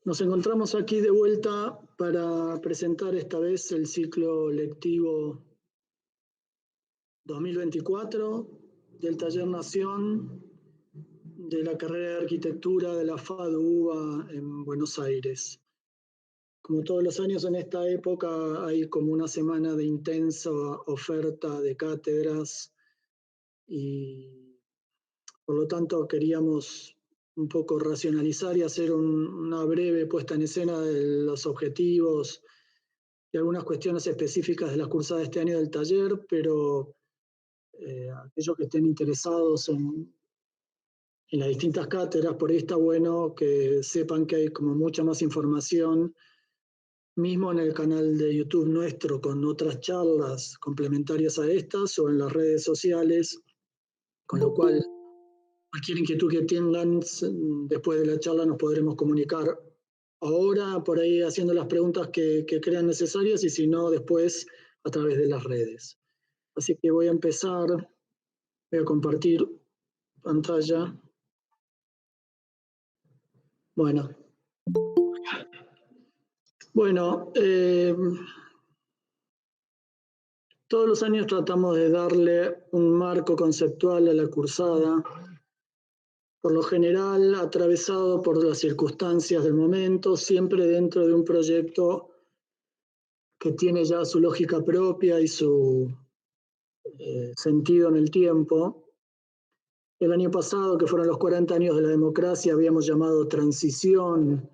Nos encontramos aquí de vuelta para presentar esta vez el ciclo lectivo 2024 del Taller Nación de la carrera de Arquitectura de la FADU en Buenos Aires. Como todos los años en esta época hay como una semana de intensa oferta de cátedras y por lo tanto queríamos un poco racionalizar y hacer una breve puesta en escena de los objetivos y algunas cuestiones específicas de las cursadas de este año del taller, pero aquellos que estén interesados en las distintas cátedras, por ahí está bueno que sepan que hay como mucha más información, mismo en el canal de YouTube nuestro, con otras charlas complementarias a estas o en las redes sociales, con lo cual cualquier inquietud que tengan después de la charla nos podremos comunicar ahora, por ahí haciendo las preguntas que crean necesarias y si no, después a través de las redes. Así que voy a empezar, voy a compartir pantalla. Bueno, todos los años tratamos de darle un marco conceptual a la cursada, por lo general atravesado por las circunstancias del momento, siempre dentro de un proyecto que tiene ya su lógica propia y su sentido en el tiempo. El año pasado, que fueron los 40 años de la democracia, habíamos llamado transición,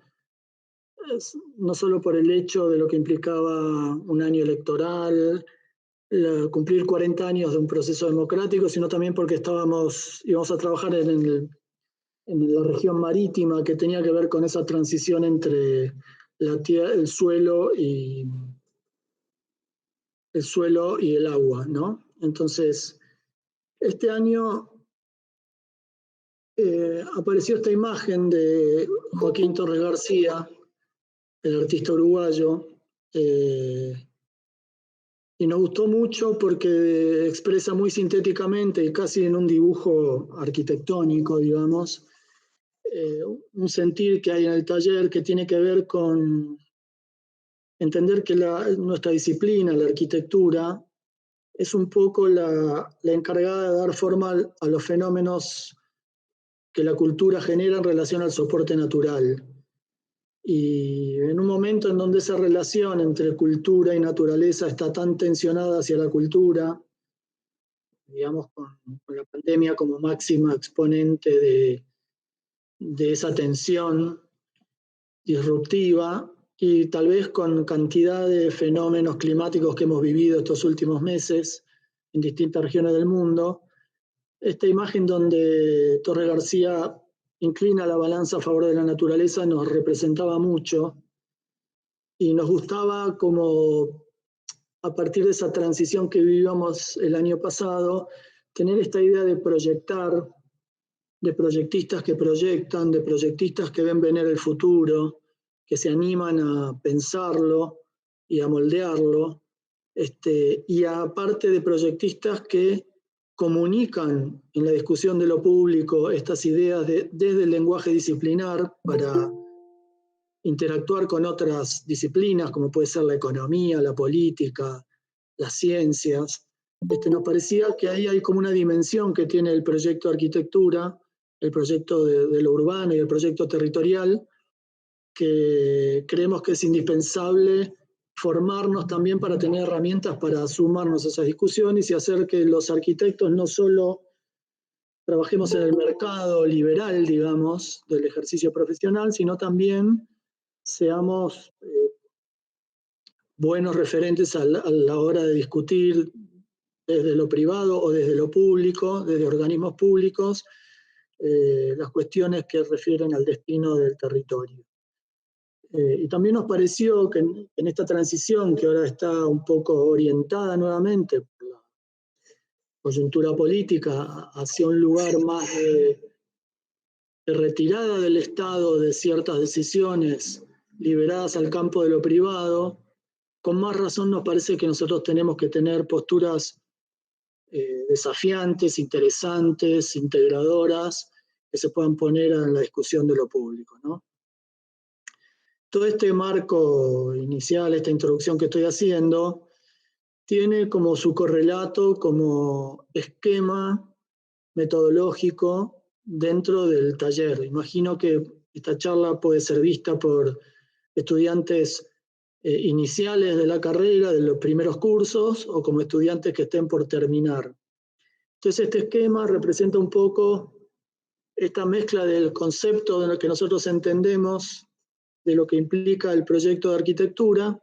no solo por el hecho de lo que implicaba un año electoral, cumplir 40 años de un proceso democrático, sino también porque íbamos a trabajar en la región marítima, que tenía que ver con esa transición entre el suelo y el agua, ¿no? Entonces, este año apareció esta imagen de Joaquín Torres García, el artista uruguayo, y nos gustó mucho porque expresa muy sintéticamente y casi en un dibujo arquitectónico, digamos, un sentir que hay en el taller que tiene que ver con entender que nuestra disciplina, la arquitectura, es un poco la encargada de dar forma a los fenómenos que la cultura genera en relación al soporte natural. Y en un momento en donde esa relación entre cultura y naturaleza está tan tensionada hacia la cultura, digamos con la pandemia como máxima exponente de esa tensión disruptiva, y tal vez con cantidad de fenómenos climáticos que hemos vivido estos últimos meses en distintas regiones del mundo, esta imagen donde Torres García inclina la balanza a favor de la naturaleza nos representaba mucho y nos gustaba como a partir de esa transición que vivíamos el año pasado, tener esta idea de proyectar, de proyectistas que proyectan, de proyectistas que ven venir el futuro, que se animan a pensarlo y a moldearlo, y aparte de proyectistas que comunican en la discusión de lo público estas ideas desde el lenguaje disciplinar para interactuar con otras disciplinas, como puede ser la economía, la política, las ciencias. Nos parecía que ahí hay como una dimensión que tiene el proyecto de arquitectura, el proyecto de lo urbano y el proyecto territorial, que creemos que es indispensable formarnos también para tener herramientas para sumarnos a esas discusiones y hacer que los arquitectos no solo trabajemos en el mercado liberal, digamos, del ejercicio profesional, sino también seamos buenos referentes a la hora de discutir desde lo privado o desde lo público, desde organismos públicos, las cuestiones que refieren al destino del territorio. Y también nos pareció que en esta transición, que ahora está un poco orientada nuevamente por la coyuntura política hacia un lugar más de retirada del Estado de ciertas decisiones liberadas al campo de lo privado, con más razón nos parece que nosotros tenemos que tener posturas desafiantes, interesantes, integradoras, que se puedan poner en la discusión de lo público, ¿no? todo este marco inicial, esta introducción que estoy haciendo, tiene como su correlato, como esquema metodológico dentro del taller. Imagino que esta charla puede ser vista por estudiantes iniciales de la carrera, de los primeros cursos, o como estudiantes que estén por terminar. Entonces este esquema representa un poco esta mezcla del concepto de lo que nosotros entendemos de lo que implica el proyecto de arquitectura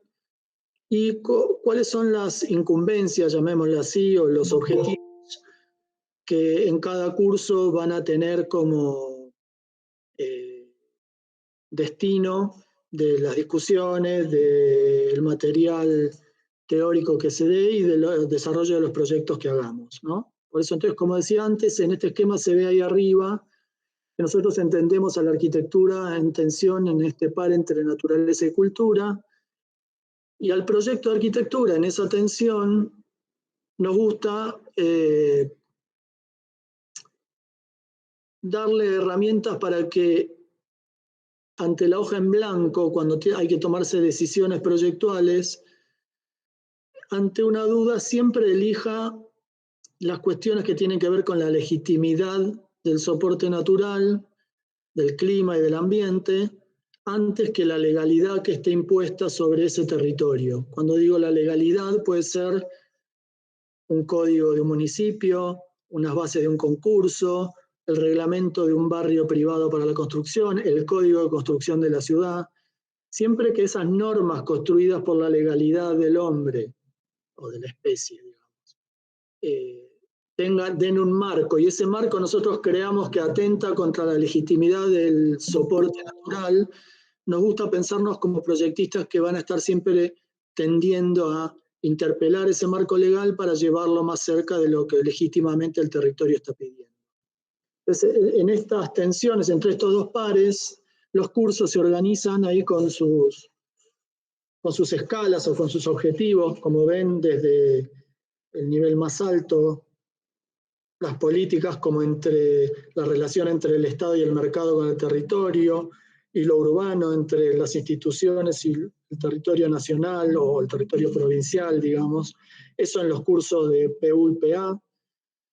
y cuáles son las incumbencias, llamémosle así, o los objetivos que en cada curso van a tener como destino de las discusiones, del material teórico que se dé y del desarrollo de los proyectos que hagamos, ¿no? Por eso, entonces, como decía antes, en este esquema se ve ahí arriba que nosotros entendemos a la arquitectura en tensión en este par entre naturaleza y cultura, y al proyecto de arquitectura en esa tensión nos gusta darle herramientas para que ante la hoja en blanco, cuando hay que tomarse decisiones proyectuales, ante una duda siempre elija las cuestiones que tienen que ver con la legitimidad del soporte natural, del clima y del ambiente, antes que la legalidad que esté impuesta sobre ese territorio. Cuando digo la legalidad, puede ser un código de un municipio, unas bases de un concurso, el reglamento de un barrio privado para la construcción, el código de construcción de la ciudad, siempre que esas normas construidas por la legalidad del hombre o de la especie, digamos, den un marco, y ese marco nosotros creamos que atenta contra la legitimidad del soporte natural. Nos gusta pensarnos como proyectistas que van a estar siempre tendiendo a interpelar ese marco legal para llevarlo más cerca de lo que legítimamente el territorio está pidiendo. Entonces, en estas tensiones entre estos dos pares, los cursos se organizan ahí con sus escalas o con sus objetivos, como ven, desde el nivel más alto, las políticas como entre la relación entre el Estado y el mercado con el territorio, y lo urbano entre las instituciones y el territorio nacional o el territorio provincial, digamos. Eso en los cursos de PU y PA.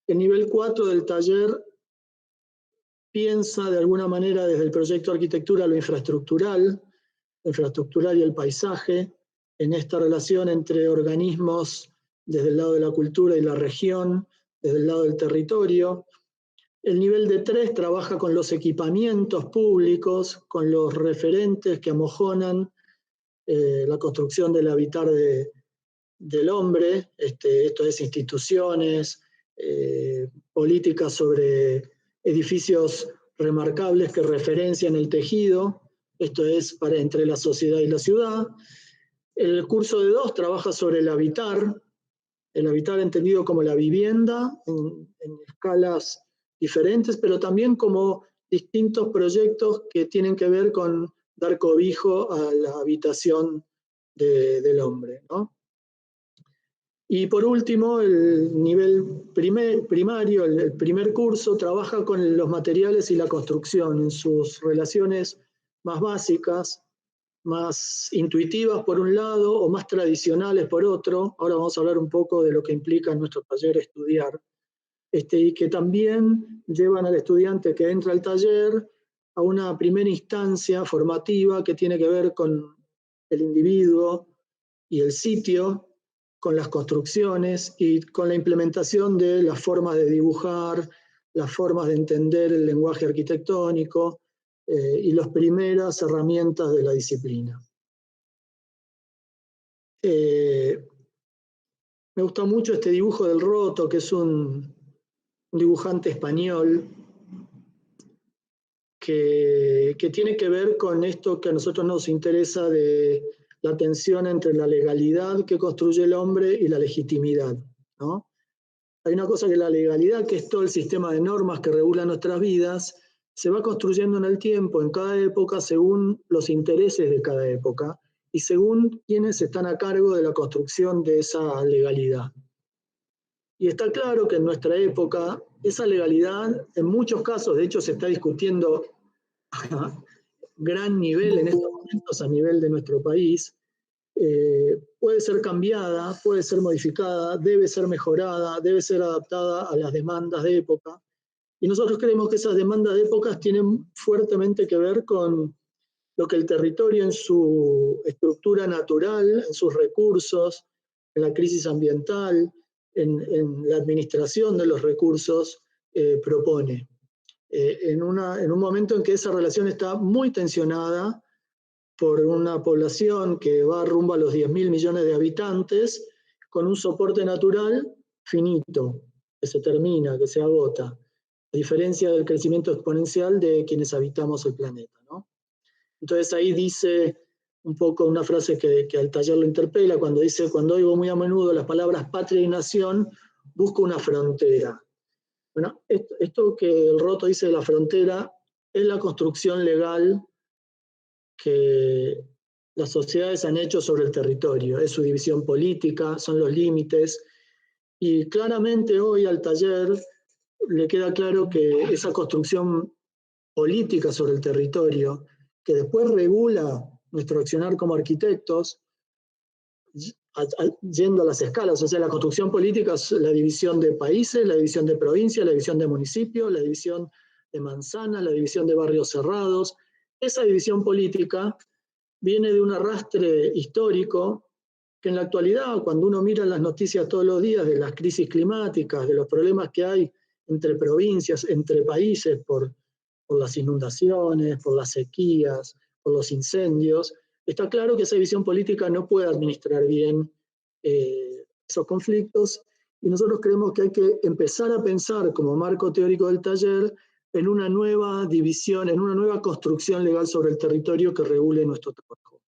El nivel 4 del taller piensa de alguna manera desde el proyecto de arquitectura lo infraestructural y el paisaje, en esta relación entre organismos desde el lado de la cultura y la región, desde el lado del territorio. El nivel de 3 trabaja con los equipamientos públicos, con los referentes que amojonan la construcción del habitar del hombre, esto es instituciones, políticas sobre edificios remarcables que referencian el tejido, esto es para entre la sociedad y la ciudad. El curso de 2 trabaja sobre el habitar entendido como la vivienda en escalas diferentes, pero también como distintos proyectos que tienen que ver con dar cobijo a la habitación del hombre, ¿no? Y por último, el nivel primario, el primer curso, trabaja con los materiales y la construcción en sus relaciones más básicas, más intuitivas por un lado o más tradicionales por otro. Ahora vamos a hablar un poco de lo que implica en nuestro taller estudiar, y que también llevan al estudiante que entra al taller a una primera instancia formativa que tiene que ver con el individuo y el sitio, con las construcciones y con la implementación de las formas de dibujar, las formas de entender el lenguaje arquitectónico y las primeras herramientas de la disciplina. Me gusta mucho este dibujo del Roto, que es un dibujante español que tiene que ver con esto que a nosotros nos interesa de la tensión entre la legalidad que construye el hombre y la legitimidad, ¿no? Hay una cosa que la legalidad, que es todo el sistema de normas que regula nuestras vidas, se va construyendo en el tiempo, en cada época, según los intereses de cada época y según quienes están a cargo de la construcción de esa legalidad. Y está claro que en nuestra época esa legalidad, en muchos casos, de hecho se está discutiendo gran nivel en estos momentos a nivel de nuestro país, puede ser cambiada, puede ser modificada, debe ser mejorada, debe ser adaptada a las demandas de época. Y nosotros creemos que esas demandas de épocas tienen fuertemente que ver con lo que el territorio en su estructura natural, en sus recursos, en la crisis ambiental, en la administración de los recursos, propone. En un momento en que esa relación está muy tensionada por una población que va rumbo a los 10.000 millones de habitantes, con un soporte natural finito, que se termina, que se agota, a diferencia del crecimiento exponencial de quienes habitamos el planeta, ¿no? Entonces ahí dice un poco una frase que al taller lo interpela, cuando dice: cuando oigo muy a menudo las palabras patria y nación, busco una frontera. Bueno, esto que el Roto dice de la frontera es la construcción legal que las sociedades han hecho sobre el territorio, es su división política, son los límites, y claramente hoy al taller le queda claro que esa construcción política sobre el territorio, que después regula nuestro accionar como arquitectos, yendo a las escalas, o sea, la construcción política es la división de países, la división de provincias, la división de municipios, la división de manzanas, la división de barrios cerrados. Esa división política viene de un arrastre histórico que en la actualidad, cuando uno mira las noticias todos los días de las crisis climáticas, de los problemas que hay entre provincias, entre países, por las inundaciones, por las sequías, por los incendios, está claro que esa visión política no puede administrar bien esos conflictos, y nosotros creemos que hay que empezar a pensar como marco teórico del taller en una nueva división, en una nueva construcción legal sobre el territorio que regule nuestro trabajo.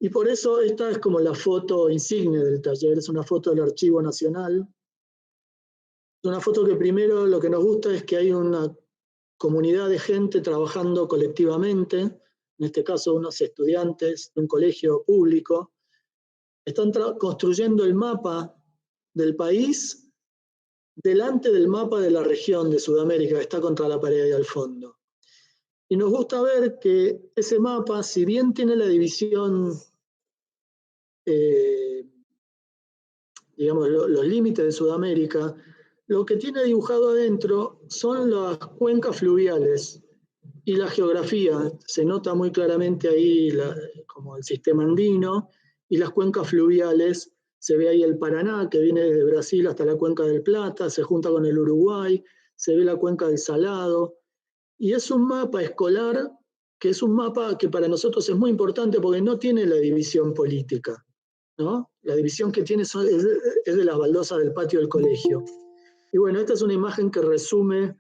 Y por eso esta es como la foto insigne del taller, es una foto del Archivo Nacional. Es una foto que primero lo que nos gusta es que hay una comunidad de gente trabajando colectivamente, en este caso unos estudiantes de un colegio público, están construyendo el mapa del país delante del mapa de la región de Sudamérica que está contra la pared ahí al fondo. Y nos gusta ver que ese mapa, si bien tiene la división, digamos, los límites de Sudamérica, lo que tiene dibujado adentro son las cuencas fluviales y la geografía. Se nota muy claramente ahí como el sistema andino y las cuencas fluviales. Se ve ahí el Paraná, que viene desde Brasil hasta la cuenca del Plata, se junta con el Uruguay, se ve la cuenca del Salado. Y es un mapa escolar que es un mapa que para nosotros es muy importante porque no tiene la división política, ¿no? La división que tiene es de las baldosas del patio del colegio. Y bueno, esta es una imagen que resume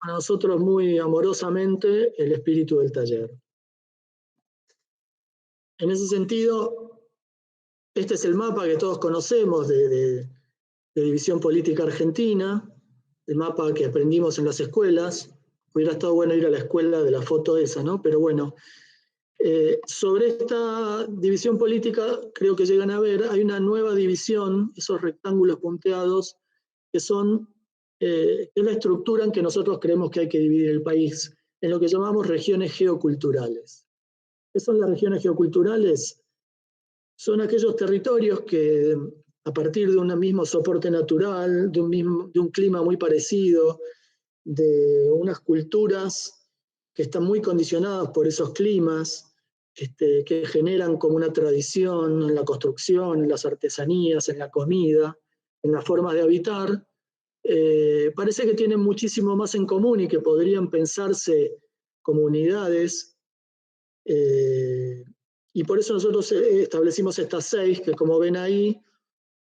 a nosotros muy amorosamente el espíritu del taller. En ese sentido, este es el mapa que todos conocemos de división política argentina, el mapa que aprendimos en las escuelas. Hubiera estado bueno ir a la escuela de la foto esa, ¿no? Pero bueno, sobre esta división política, creo que llegan a ver, hay una nueva división, esos rectángulos punteados, que son es la estructura en que nosotros creemos que hay que dividir el país, en lo que llamamos regiones geoculturales. ¿Qué son las regiones geoculturales? Son aquellos territorios que, a partir de un mismo soporte natural, de un clima muy parecido, de unas culturas que están muy condicionadas por esos climas, que generan como una tradición en la construcción, en las artesanías, en la comida, en las formas de habitar, parece que tienen muchísimo más en común y que podrían pensarse como unidades, y por eso nosotros establecimos estas 6, que como ven ahí,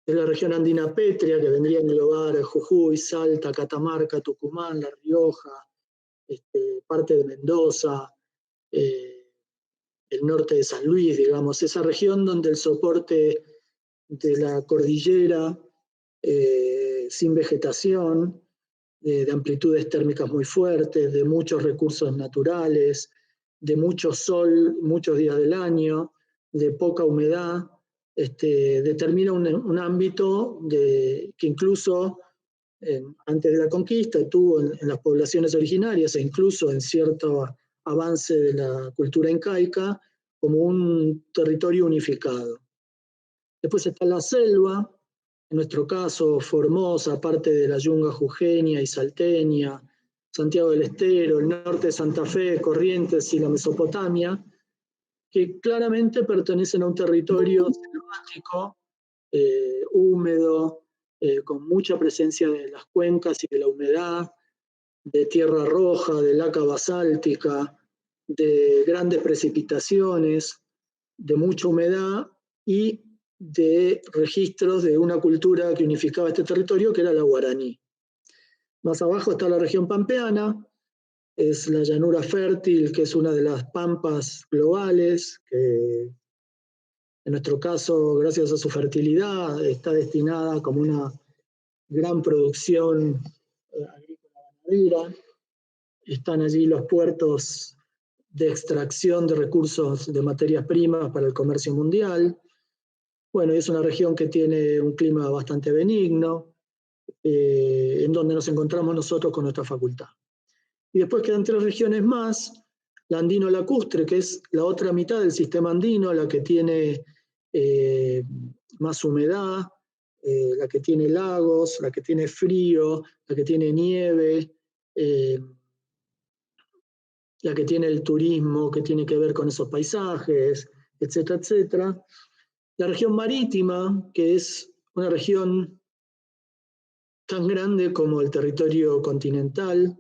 es la región andina pétrea, que vendría a englobar Jujuy, Salta, Catamarca, Tucumán, La Rioja, parte de Mendoza, el norte de San Luis, digamos, esa región donde el soporte de la cordillera, sin vegetación, de amplitudes térmicas muy fuertes, de muchos recursos naturales, de mucho sol muchos días del año, de poca humedad, determina un ámbito que incluso antes de la conquista tuvo en las poblaciones originarias e incluso en cierta avance de la cultura incaica como un territorio unificado. Después está la selva, en nuestro caso Formosa, parte de la Yunga jujeña y salteña, Santiago del Estero, el norte de Santa Fe, Corrientes y la Mesopotamia, que claramente pertenecen a un territorio selvático, húmedo, con mucha presencia de las cuencas y de la humedad, de tierra roja, de laca basáltica, de grandes precipitaciones, de mucha humedad y de registros de una cultura que unificaba este territorio, que era la guaraní. Más abajo está la región pampeana, es la llanura fértil, que es una de las pampas globales, que en nuestro caso, gracias a su fertilidad, está destinada como una gran producción agrícola ganadera. Están allí los puertos de extracción de recursos de materias primas para el comercio mundial. Bueno, es una región que tiene un clima bastante benigno, en donde nos encontramos nosotros con nuestra facultad. Y después quedan 3 regiones más, la andino-lacustre, que es la otra mitad del sistema andino, la que tiene más humedad, la que tiene lagos, la que tiene frío, la que tiene nieve, la que tiene el turismo que tiene que ver con esos paisajes, etcétera, etcétera. La región marítima, que es una región tan grande como el territorio continental,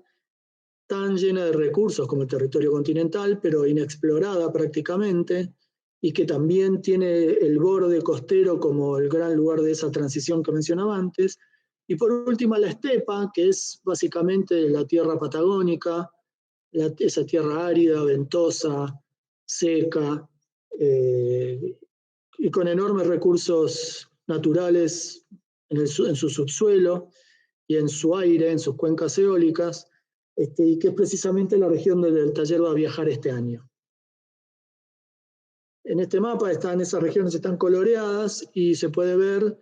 tan llena de recursos como el territorio continental, pero inexplorada prácticamente, y que también tiene el borde costero como el gran lugar de esa transición que mencionaba antes. Y por último la estepa, que es básicamente la tierra patagónica, esa tierra árida, ventosa, seca, y con enormes recursos naturales en su subsuelo y en su aire, en sus cuencas eólicas, y que es precisamente la región donde el taller va a viajar este año. En este mapa esas regiones están coloreadas y se puede ver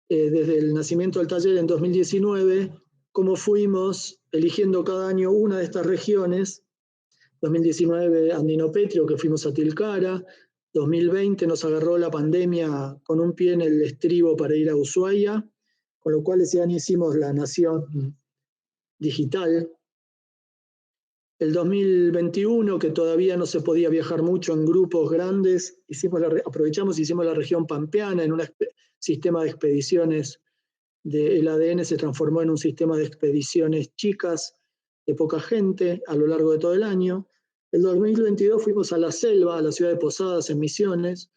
desde el nacimiento del taller en 2019 cómo fuimos eligiendo cada año una de estas regiones. 2019 Andino-Petrio, que fuimos a Tilcara. 2020 nos agarró la pandemia con un pie en el estribo para ir a Ushuaia, con lo cual ese año hicimos la nación digital. El 2021, que todavía no se podía viajar mucho en grupos grandes, aprovechamos y hicimos la región pampeana en un sistema de expediciones. El ADN se transformó en un sistema de expediciones chicas, de poca gente, a lo largo de todo el año. El 2022 fuimos a la selva, a la ciudad de Posadas, en Misiones.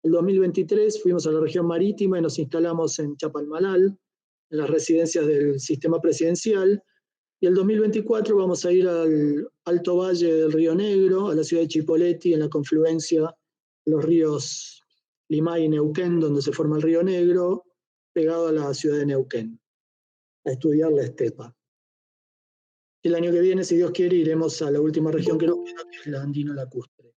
El 2023 fuimos a la región marítima y nos instalamos en Chapalmalal, en las residencias del sistema presidencial. Y el 2024 vamos a ir al Alto Valle del Río Negro, a la ciudad de Chipoleti, en la confluencia de los ríos Limay y Neuquén, donde se forma el Río Negro, pegado a la ciudad de Neuquén, a estudiar la estepa. El año que viene, si Dios quiere, iremos a la última región que nos queda, que es la andino-lacustre.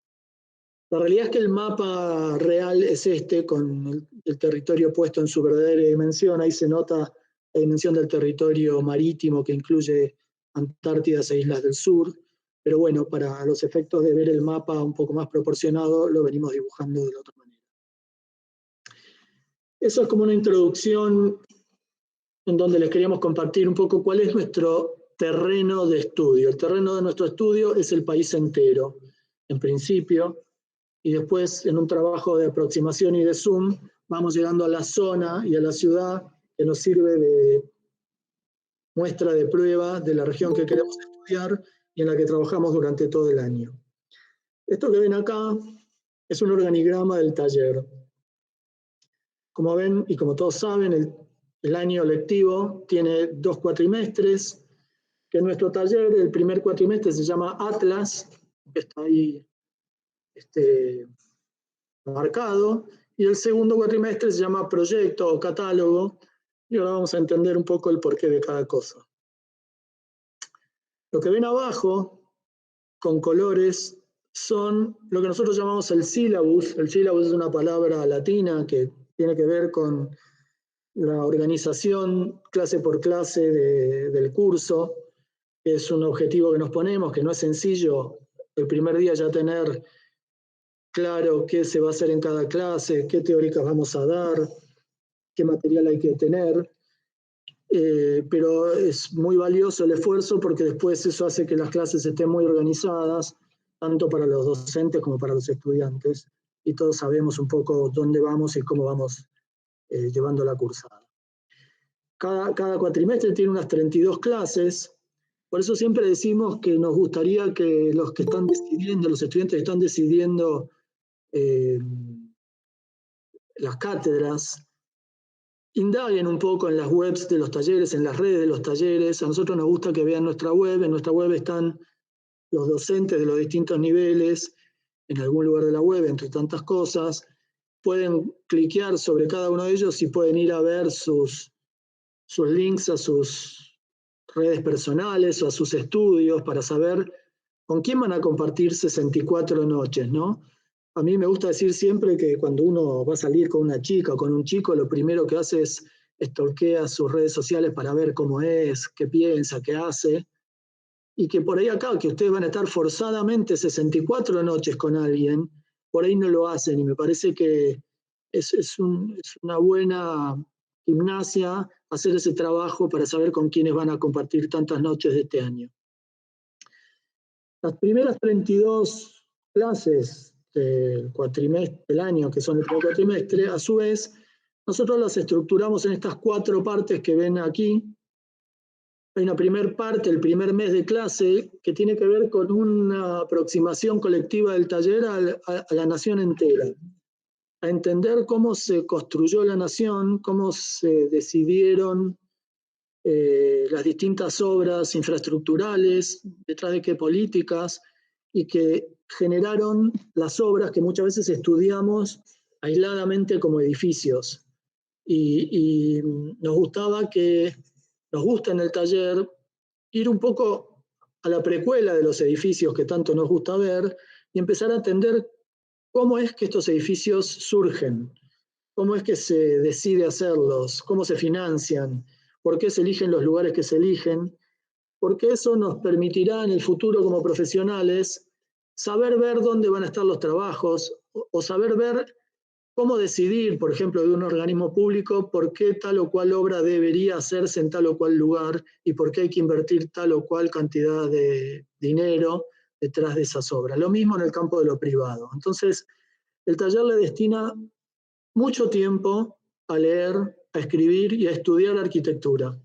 La realidad es que el mapa real es este, con el territorio puesto en su verdadera dimensión. Ahí se nota la dimensión del territorio marítimo, que incluye Antártidas e Islas del Sur. Pero bueno, para los efectos de ver el mapa un poco más proporcionado, lo venimos dibujando de la otra manera. Eso es como una introducción en donde les queríamos compartir un poco cuál es nuestro terreno de estudio. El terreno de nuestro estudio es el país entero, en principio, y después en un trabajo de aproximación y de zoom vamos llegando a la zona y a la ciudad que nos sirve de muestra de prueba de la región que queremos estudiar y en la que trabajamos durante todo el año. Esto que ven acá es un organigrama del taller. Como ven y como todos saben, el año lectivo tiene 2 cuatrimestres, que en nuestro taller el primer cuatrimestre se llama Atlas, que está ahí marcado, y el segundo cuatrimestre se llama Proyecto o Catálogo, y ahora vamos a entender un poco el porqué de cada cosa. Lo que ven abajo, con colores, son lo que nosotros llamamos el sílabus. El sílabus es una palabra latina que tiene que ver con la organización clase por clase del curso. Es un objetivo que nos ponemos, que no es sencillo el primer día ya tener claro qué se va a hacer en cada clase, qué teóricas vamos a dar, qué material hay que tener. Pero es muy valioso el esfuerzo porque después eso hace que las clases estén muy organizadas, tanto para los docentes como para los estudiantes, y todos sabemos un poco dónde vamos y cómo vamos llevando la cursada. Cada cuatrimestre tiene unas 32 clases, por eso siempre decimos que nos gustaría que los que están decidiendo, los estudiantes que están decidiendo las cátedras, indaguen un poco en las webs de los talleres, en las redes de los talleres. A nosotros nos gusta que vean nuestra web. En nuestra web están los docentes de los distintos niveles, en algún lugar de la web, entre tantas cosas. Pueden cliquear sobre cada uno de ellos y pueden ir a ver sus links a sus redes personales o a sus estudios para saber con quién van a compartir 64 noches, ¿no? A mí me gusta decir siempre que cuando uno va a salir con una chica o con un chico, lo primero que hace es stalkear sus redes sociales para ver cómo es, qué piensa, qué hace, y que por ahí acá, que ustedes van a estar forzadamente 64 noches con alguien, por ahí no lo hacen, y me parece que es una buena gimnasia hacer ese trabajo para saber con quiénes van a compartir tantas noches de este año. Las primeras 32 clases del año, que son el primer cuatrimestre, a su vez, nosotros las estructuramos en estas 4 partes que ven aquí. Hay una primera parte, el primer mes de clase, que tiene que ver con una aproximación colectiva del taller a la nación entera, a entender cómo se construyó la nación, cómo se decidieron las distintas obras infraestructurales, detrás de qué políticas, y que generaron las obras que muchas veces estudiamos aisladamente como edificios. Y nos gusta en el taller ir un poco a la precuela de los edificios que tanto nos gusta ver y empezar a entender cómo es que estos edificios surgen, cómo es que se decide hacerlos, cómo se financian, por qué se eligen los lugares que se eligen, porque eso nos permitirá en el futuro como profesionales saber ver dónde van a estar los trabajos o saber ver cómo decidir, por ejemplo, de un organismo público por qué tal o cual obra debería hacerse en tal o cual lugar y por qué hay que invertir tal o cual cantidad de dinero detrás de esas obras. Lo mismo en el campo de lo privado. Entonces, el taller le destina mucho tiempo a leer, a escribir y a estudiar arquitectura.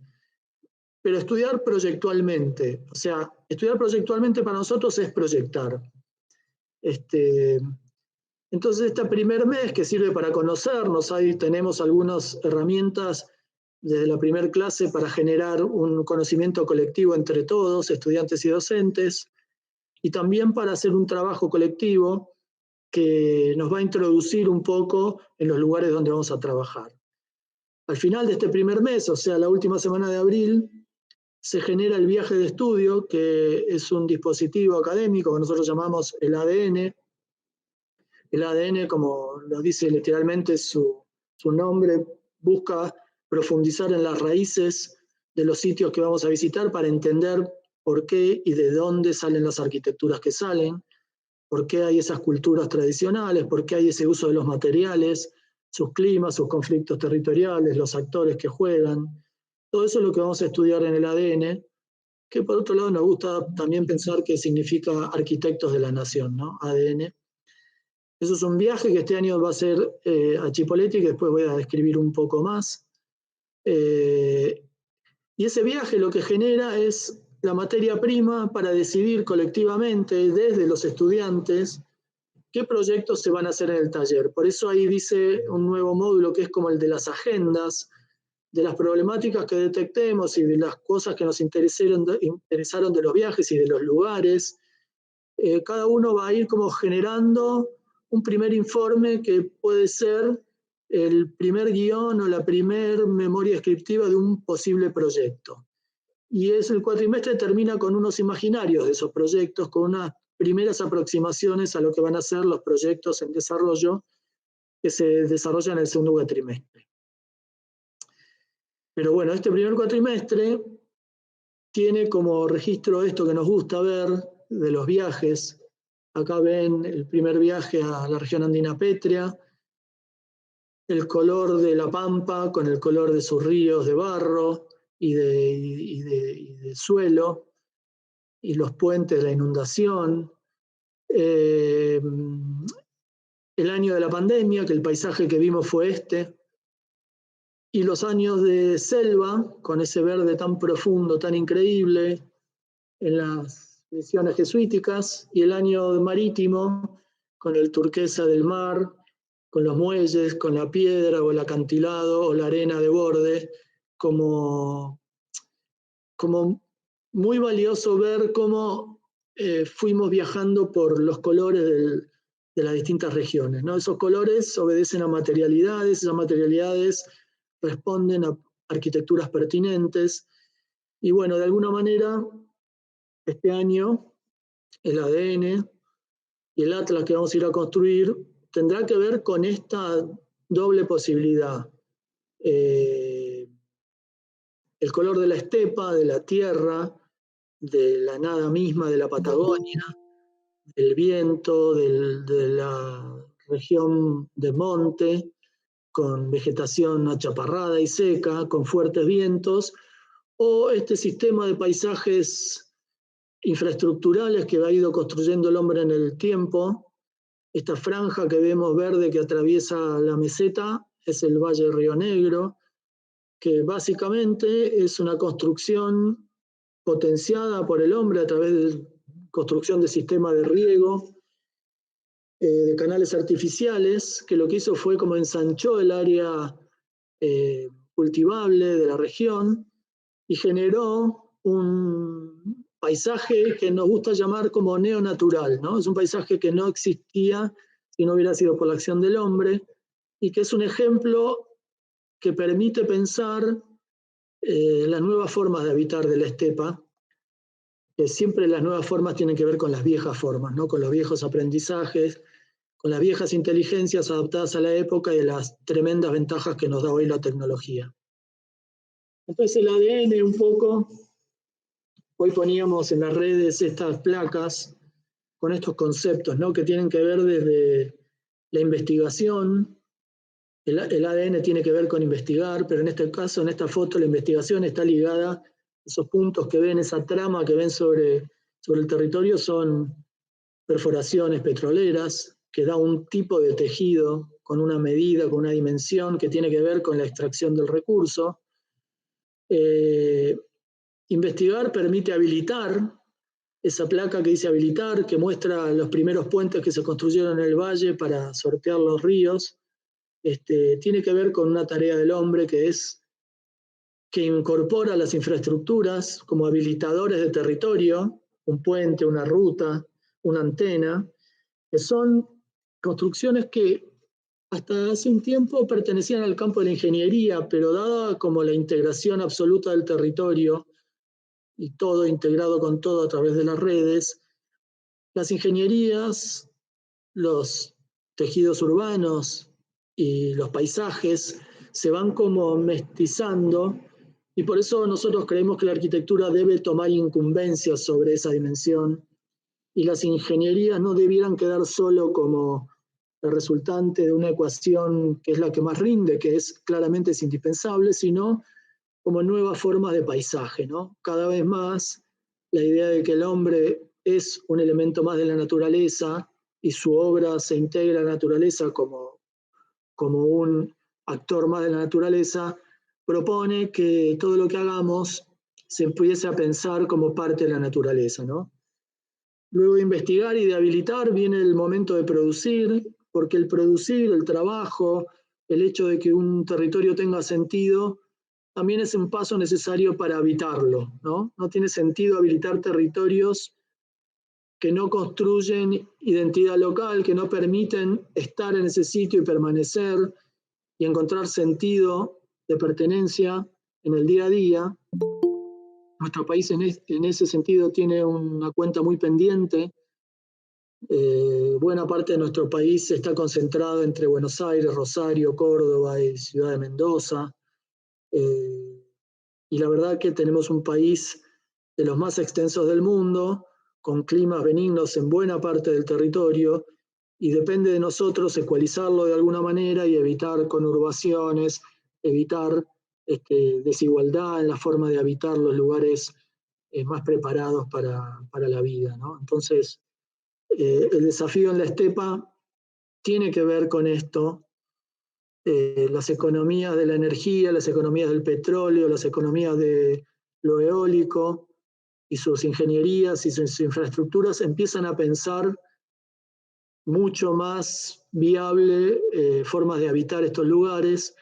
Pero estudiar proyectualmente, o sea, estudiar proyectualmente para nosotros es proyectar. Entonces, este primer mes que sirve para conocernos, ahí tenemos algunas herramientas desde la primera clase para generar un conocimiento colectivo entre todos, estudiantes y docentes, y también para hacer un trabajo colectivo que nos va a introducir un poco en los lugares donde vamos a trabajar. Al final de este primer mes, o sea, la última semana de abril, se genera el viaje de estudio, que es un dispositivo académico que nosotros llamamos el ADN. El ADN, como lo dice literalmente su nombre, busca profundizar en las raíces de los sitios que vamos a visitar para entender por qué y de dónde salen las arquitecturas que salen, por qué hay esas culturas tradicionales, por qué hay ese uso de los materiales, sus climas, sus conflictos territoriales, los actores que juegan. Todo eso es lo que vamos a estudiar en el ADN, que por otro lado nos gusta también pensar que significa arquitectos de la nación, ¿no? ADN. Eso es un viaje que este año va a ser a Chipoleti, que después voy a describir un poco más. Y ese viaje lo que genera es la materia prima para decidir colectivamente, desde los estudiantes, qué proyectos se van a hacer en el taller. Por eso ahí dice un nuevo módulo que es como el de las agendas, de las problemáticas que detectemos y de las cosas que nos interesaron de los viajes y de los lugares. Cada uno va a ir como generando un primer informe que puede ser el primer guión o la primer memoria descriptiva de un posible proyecto. Y el cuatrimestre termina con unos imaginarios de esos proyectos, con unas primeras aproximaciones a lo que van a ser los proyectos en desarrollo que se desarrollan en el segundo cuatrimestre. Pero bueno, este primer cuatrimestre tiene como registro esto que nos gusta ver de los viajes, Acá ven el primer viaje a la región andina pétrea, el color de la pampa con el color de sus ríos de barro y de suelo, y los puentes de la inundación. El año de la pandemia, que el paisaje que vimos fue este, y los años de selva, con ese verde tan profundo, tan increíble, en las misiones jesuíticas, y el año marítimo, con el turquesa del mar, con los muelles, con la piedra o el acantilado o la arena de borde, como muy valioso ver cómo fuimos viajando por los colores de las distintas regiones, ¿no? Esos colores obedecen a materialidades, esas materialidades responden a arquitecturas pertinentes, y bueno, de alguna manera, este año, el ADN y el atlas que vamos a ir a construir tendrá que ver con esta doble posibilidad. El color de la estepa, de la tierra, de la nada misma, de la Patagonia, del viento, de la región de monte, con vegetación achaparrada y seca, con fuertes vientos, o este sistema de paisajes infraestructurales que ha ido construyendo el hombre en el tiempo. Esta franja que vemos verde que atraviesa la meseta es el Valle de Río Negro, que básicamente es una construcción potenciada por el hombre a través de construcción de sistemas de riego, de canales artificiales, que lo que hizo fue como ensanchó el área cultivable de la región y generó un paisaje que nos gusta llamar como neonatural, ¿no? Es un paisaje que no existía si no hubiera sido por la acción del hombre, y que es un ejemplo que permite pensar las nuevas formas de habitar de la estepa, que siempre las nuevas formas tienen que ver con las viejas formas, ¿no? Con los viejos aprendizajes, con las viejas inteligencias adaptadas a la época y las tremendas ventajas que nos da hoy la tecnología. Entonces el ADN un poco, hoy poníamos en las redes estas placas con estos conceptos, ¿no? Que tienen que ver desde la investigación. El ADN tiene que ver con investigar, pero en este caso, en esta foto, la investigación está ligada a esos puntos que ven, esa trama que ven sobre el territorio, son perforaciones petroleras, que da un tipo de tejido con una medida, con una dimensión que tiene que ver con la extracción del recurso. Investigar permite habilitar esa placa que dice habilitar, que muestra los primeros puentes que se construyeron en el valle para sortear los ríos. Tiene que ver con una tarea del hombre que incorpora las infraestructuras como habilitadores de territorio, un puente, una ruta, una antena, que son construcciones que hasta hace un tiempo pertenecían al campo de la ingeniería, pero dada como la integración absoluta del territorio y todo integrado con todo a través de las redes, las ingenierías, los tejidos urbanos y los paisajes se van como mestizando, y por eso nosotros creemos que la arquitectura debe tomar incumbencia sobre esa dimensión, y las ingenierías no debieran quedar solo como el resultante de una ecuación que es la que más rinde, que claramente es indispensable, sino como nuevas formas de paisaje, ¿no? Cada vez más la idea de que el hombre es un elemento más de la naturaleza y su obra se integra a la naturaleza como un actor más de la naturaleza, propone que todo lo que hagamos se empiece a pensar como parte de la naturaleza, ¿no? Luego de investigar y de habilitar viene el momento de producir, porque el producir, el trabajo, el hecho de que un territorio tenga sentido, también es un paso necesario para habitarlo, ¿no? No tiene sentido habilitar territorios que no construyen identidad local, que no permiten estar en ese sitio y permanecer y encontrar sentido de pertenencia en el día a día. Nuestro país en ese sentido tiene una cuenta muy pendiente. Buena parte de nuestro país está concentrado entre Buenos Aires, Rosario, Córdoba y Ciudad de Mendoza. Y la verdad que tenemos un país de los más extensos del mundo, con climas benignos en buena parte del territorio, y depende de nosotros ecualizarlo de alguna manera y evitar conurbaciones, evitar desigualdad en la forma de habitar los lugares más preparados para la vida, ¿no? Entonces, el desafío en la estepa tiene que ver con esto, las economías de la energía, las economías del petróleo, las economías de lo eólico y sus ingenierías y sus infraestructuras empiezan a pensar mucho más viable formas de habitar estos lugares,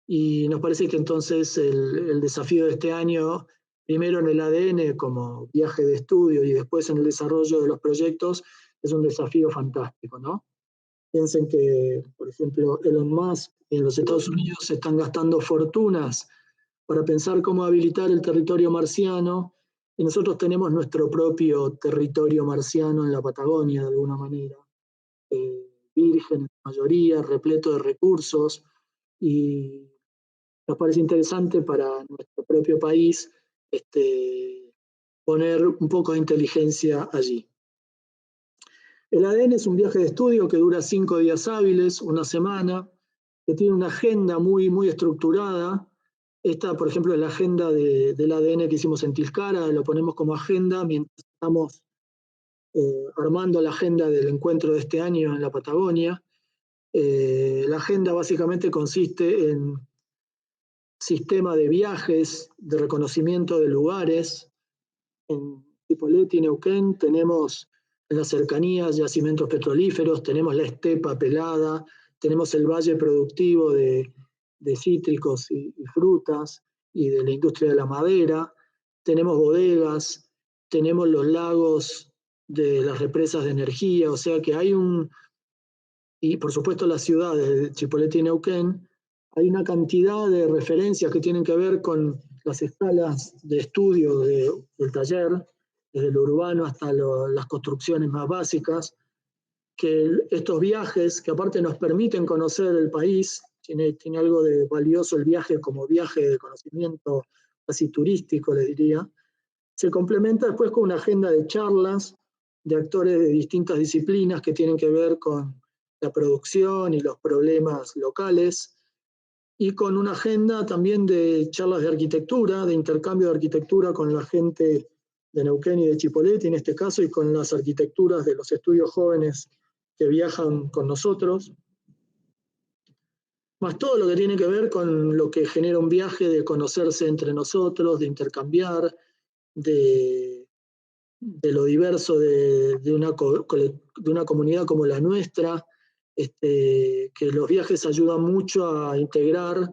y nos parece que entonces el desafío de este año, primero en el ADN como viaje de estudio y después en el desarrollo de los proyectos, es un desafío fantástico, ¿no? Piensen que, por ejemplo, Elon Musk en los Estados Unidos se están gastando fortunas para pensar cómo habilitar el territorio marciano, y nosotros tenemos nuestro propio territorio marciano en la Patagonia, de alguna manera, virgen en mayoría, repleto de recursos, y nos parece interesante para nuestro propio país poner un poco de inteligencia allí. El ADN es un viaje de estudio que dura 5 días hábiles, una semana, que tiene una agenda muy, muy estructurada. Esta, por ejemplo, es la agenda del ADN que hicimos en Tilcara, lo ponemos como agenda mientras estamos armando la agenda del encuentro de este año en la Patagonia. La agenda básicamente consiste en sistema de viajes, de reconocimiento de lugares. En Chipoleti y Neuquén tenemos en las cercanías yacimientos petrolíferos, tenemos la estepa pelada, tenemos el valle productivo de cítricos y frutas y de la industria de la madera, tenemos bodegas, tenemos los lagos de las represas de energía, o sea que hay y por supuesto las ciudades de Chipoleti y Neuquén, hay una cantidad de referencias que tienen que ver con las escalas de estudio del taller, desde lo urbano hasta las construcciones más básicas, que estos viajes, que aparte nos permiten conocer el país, tiene algo de valioso el viaje como viaje de conocimiento casi turístico, les diría, se complementa después con una agenda de charlas de actores de distintas disciplinas que tienen que ver con la producción y los problemas locales, y con una agenda también de charlas de arquitectura, de intercambio de arquitectura con la gente de Neuquén y de Chipoleti en este caso, y con las arquitecturas de los estudios jóvenes que viajan con nosotros, más todo lo que tiene que ver con lo que genera un viaje de conocerse entre nosotros, de intercambiar, de lo diverso de una comunidad como la nuestra, que los viajes ayudan mucho a integrar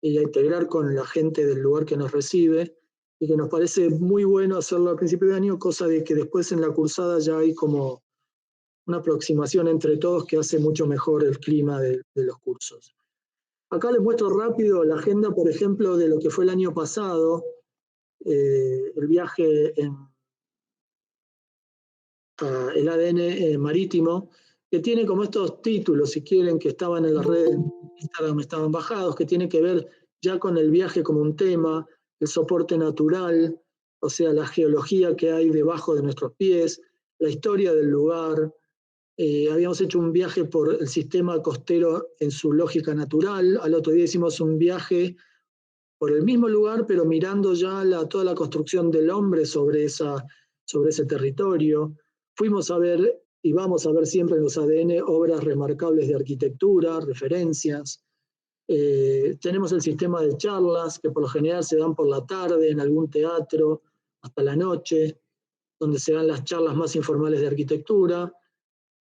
y a integrar con la gente del lugar que nos recibe, y que nos parece muy bueno hacerlo al principio de año, cosa de que después en la cursada ya hay como una aproximación entre todos que hace mucho mejor el clima de los cursos. Acá les muestro rápido la agenda, por ejemplo, de lo que fue el año pasado, el viaje el ADN marítimo, que tiene como estos títulos, si quieren, que estaban en las redes de Instagram, estaban bajados, que tiene que ver ya con el viaje como un tema, el soporte natural, o sea, la geología que hay debajo de nuestros pies, la historia del lugar. Habíamos hecho un viaje por el sistema costero en su lógica natural, al otro día hicimos un viaje por el mismo lugar, pero mirando ya toda la construcción del hombre sobre ese territorio. Fuimos a ver, y vamos a ver siempre en los ADN, obras remarcables de arquitectura, referencias. Tenemos el sistema de charlas, que por lo general se dan por la tarde en algún teatro, hasta la noche, donde se dan las charlas más informales de arquitectura.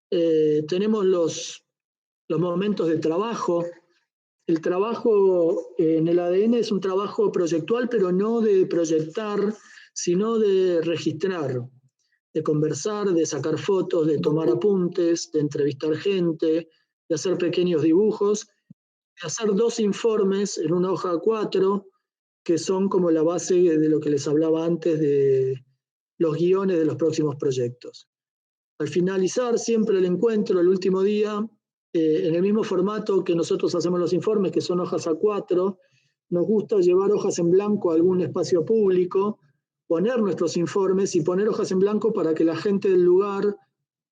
Tenemos los momentos de trabajo. El trabajo en el ADN es un trabajo proyectual, pero no de proyectar, sino de registrar, de conversar, de sacar fotos, de tomar apuntes, de entrevistar gente, de hacer pequeños dibujos, de hacer 2 informes en una hoja 4, que son como la base de lo que les hablaba antes de los guiones de los próximos proyectos. Al finalizar siempre el encuentro, el último día, en el mismo formato que nosotros hacemos los informes, que son hojas A4, nos gusta llevar hojas en blanco a algún espacio público, poner nuestros informes y poner hojas en blanco para que la gente del lugar